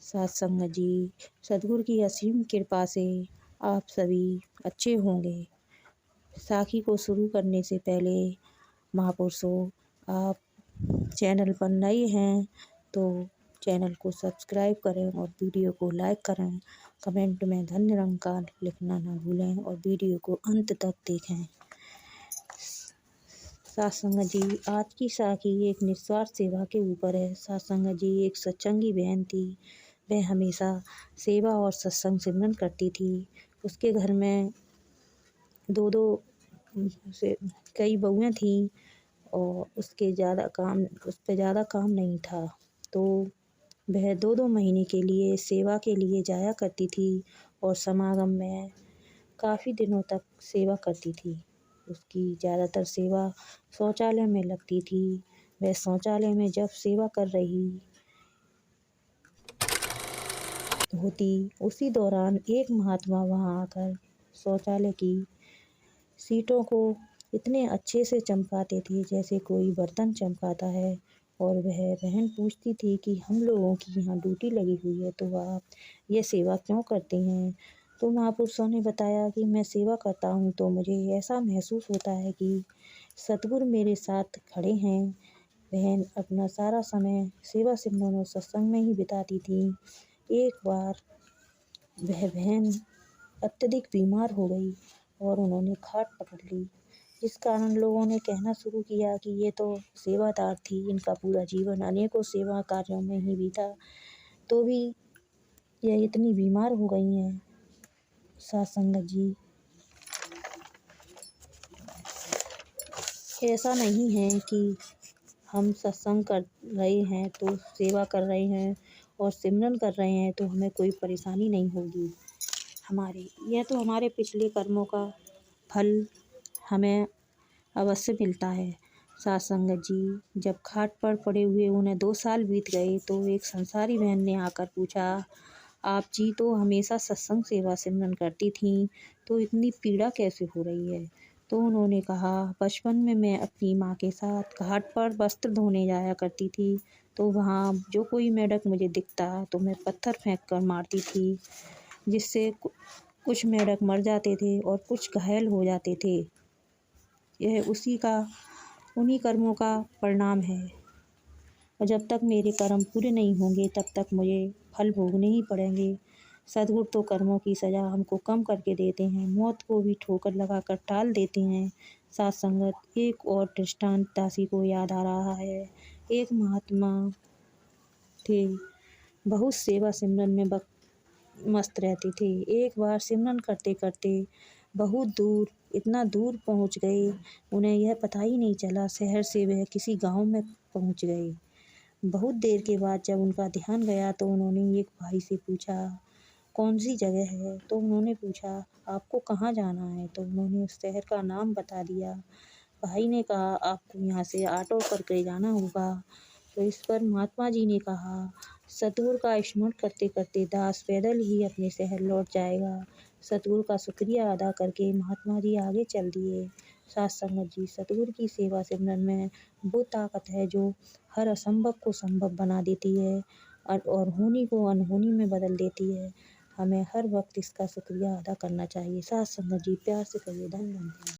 साथ संगत जी, सद्गुरु की असीम कृपा से आप सभी अच्छे होंगे। साखी को शुरू करने से पहले महापुरुषों, आप चैनल पर नए हैं तो चैनल को सब्सक्राइब करें और वीडियो को लाइक करें। कमेंट में धन्य निरंकार लिखना ना भूलें और वीडियो को अंत तक देखें। साथ संगत जी, आज की साखी एक निस्वार्थ सेवा के ऊपर है। साथ संगत जी, एक सत्संगी बहन थी। वह हमेशा सेवा और सत्संग सिमरन करती थी। उसके घर में दो से कई बहुएं थीं और उस पे ज़्यादा काम नहीं था, तो वह 2-2 महीने के लिए सेवा के लिए जाया करती थी और समागम में काफ़ी दिनों तक सेवा करती थी। उसकी ज़्यादातर सेवा शौचालय में लगती थी। वह शौचालय में जब सेवा कर रही होती, उसी दौरान एक महात्मा वहाँ आकर शौचालय की सीटों को इतने अच्छे से चमकाते थे जैसे कोई बर्तन चमकाता है। और वह बहन पूछती थी कि हम लोगों की यहाँ ड्यूटी लगी हुई है तो आप ये सेवा क्यों करते हैं? तो महापुरुषों ने बताया कि मैं सेवा करता हूँ तो मुझे ऐसा महसूस होता है कि सतगुरु मेरे साथ खड़े हैं। बहन अपना सारा समय सेवा सिमरन और सत्संग में ही बिताती थी। एक बार वह बहन अत्यधिक बीमार हो गई और उन्होंने खाट पकड़ ली, जिस कारण लोगों ने कहना शुरू किया कि ये तो सेवादार थी, इनका पूरा जीवन अनेकों सेवा कार्यों में ही बीता, तो भी यह इतनी बीमार हो गई हैं। साथ संगत जी, ऐसा नहीं है कि हम सत्संग कर रहे हैं तो सेवा कर रहे हैं और सिमरन कर रहे हैं तो हमें कोई परेशानी नहीं होगी। यह तो हमारे पिछले कर्मों का फल हमें अवश्य मिलता है। साथ संगत जी, जब खाट पर पड़े हुए उन्हें 2 साल बीत गए तो एक संसारी बहन ने आकर पूछा, आप जी तो हमेशा सत्संग सेवा सिमरन करती थीं, तो इतनी पीड़ा कैसे हो रही है? तो उन्होंने कहा, बचपन में मैं अपनी माँ के साथ घाट पर वस्त्र धोने जाया करती थी, तो वहाँ जो कोई मेढक मुझे दिखता तो मैं पत्थर फेंक कर मारती थी, जिससे कुछ मेढक मर जाते थे और कुछ घायल हो जाते थे। यह उन्हीं कर्मों का परिणाम है और जब तक मेरे कर्म पूरे नहीं होंगे तब तक मुझे फल भोगने ही पड़ेंगे। सद्गुरु तो कर्मों की सज़ा हमको कम करके देते हैं, मौत को भी ठोकर लगाकर टाल देते हैं। साथ संगत, एक और दृष्टांत दासी को याद आ रहा है। एक महात्मा थे, बहुत सेवा सिमरन में मस्त रहते थे। एक बार सिमरन करते करते बहुत दूर, इतना दूर पहुँच गए, उन्हें यह पता ही नहीं चला शहर से वह किसी गांव में पहुँच गए। बहुत देर के बाद जब उनका ध्यान गया तो उन्होंने एक भाई से पूछा, कौन सी जगह है? तो उन्होंने पूछा, आपको कहाँ जाना है? तो उन्होंने उस शहर का नाम बता दिया। भाई ने कहा, आपको यहाँ से ऑटो करके जाना होगा। तो इस पर महात्मा जी ने कहा, सतगुरु का स्मरण करते करते दास पैदल ही अपने शहर लौट जाएगा। सतगुरु का शुक्रिया अदा करके महात्मा जी आगे चल दिए। साथ संगत जी, सतगुरु की सेवा सिमरन में वो ताकत है जो हर असंभव को संभव बना देती है और होनी को अनहोनी में बदल देती है। हमें हर वक्त इसका शुक्रिया अदा करना चाहिए। साथ संगत जी, प्यार से कहिए धन्यवाद।